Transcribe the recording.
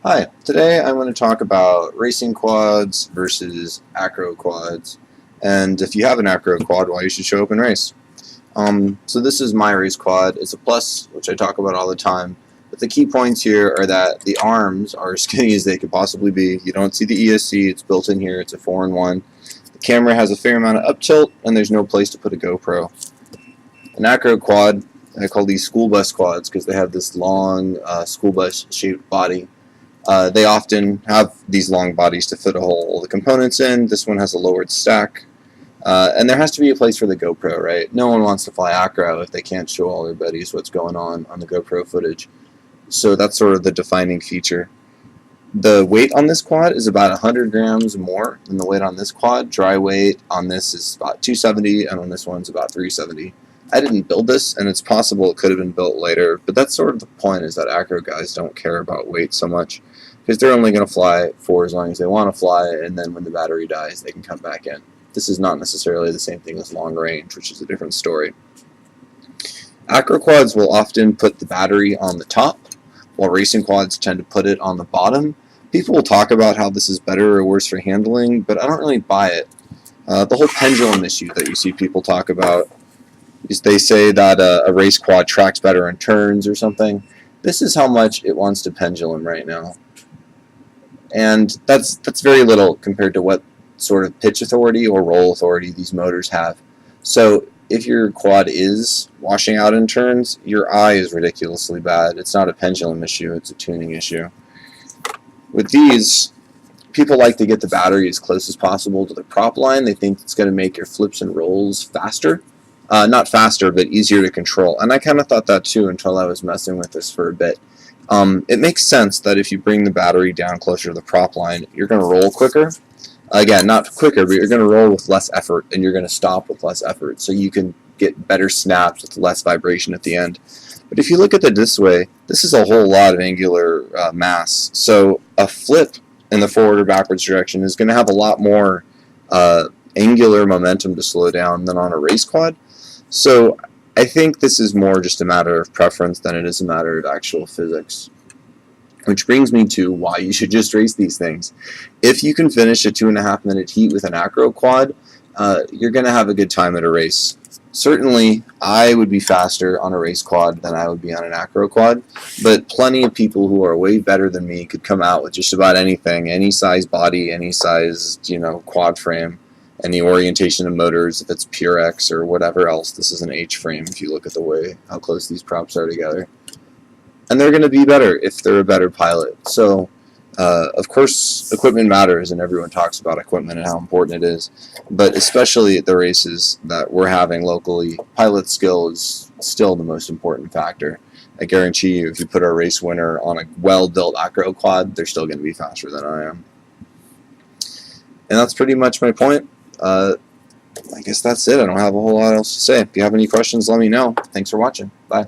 Hi, today I'm going to talk about racing quads versus acro quads, and if you have an acro quad, why you should show up and race. So this is my race quad. It's a plus, which I talk about all the time, but the key points here are that the arms are as skinny as they could possibly be. You don't see the ESC, it's built in here, it's a 4-in-1. The camera has a fair amount of up tilt, and there's no place to put a GoPro. An acro quad, I call these school bus quads because they have this long school bus shaped body. They often have these long bodies to fit all the components in. This one has a lowered stack. And there has to be a place for the GoPro, right? No one wants to fly acro if they can't show all their buddies what's going on the GoPro footage. So that's sort of the defining feature. The weight on this quad is about 100 grams more than the weight on this quad. Dry weight on this is about 270, and on this one's about 370. I didn't build this, and it's possible it could have been built later, but that's sort of the point, is that acro guys don't care about weight so much, because they're only going to fly for as long as they want to fly, and then when the battery dies, they can come back in. This is not necessarily the same thing as long range, which is a different story. Acro quads will often put the battery on the top, while racing quads tend to put it on the bottom. People will talk about how this is better or worse for handling, but I don't really buy it. The whole pendulum issue that you see people talk about, is they say that a race quad tracks better in turns or something. This is how much it wants to pendulum right now. And that's very little compared to what sort of pitch authority or roll authority these motors have. So if your quad is washing out in turns, your eye is ridiculously bad. It's not a pendulum issue, it's a tuning issue. With these, people like to get the battery as close as possible to the prop line. They think it's going to make your flips and rolls faster. Not faster, but easier to control. And I kind of thought that too until I was messing with this for a bit. It makes sense that if you bring the battery down closer to the prop line, you're going to roll quicker. Again, not quicker, but you're going to roll with less effort, and you're going to stop with less effort, so you can get better snaps with less vibration at the end. But if you look at it this way, this is a whole lot of angular mass. So a flip in the forward or backwards direction is going to have a lot more angular momentum to slow down than on a race quad. So I think this is more just a matter of preference than it is a matter of actual physics. Which brings me to why you should just race these things. If you can finish a 2.5-minute heat with an acro quad, you're going to have a good time at a race. Certainly, I would be faster on a race quad than I would be on an acro quad, but plenty of people who are way better than me could come out with just about anything, any size body, any size, quad frame, any orientation of motors, if it's pure X or whatever else. This is an H frame if you look at the way how close these props are together. And they're going to be better if they're a better pilot. So, of course, equipment matters, and everyone talks about equipment and how important it is. But especially at the races that we're having locally, pilot skill is still the most important factor. I guarantee you, if you put a race winner on a well-built acro quad, they're still going to be faster than I am. And that's pretty much my point. I guess that's it. I don't have a whole lot else to say. If you have any questions, let me know. Thanks for watching. Bye.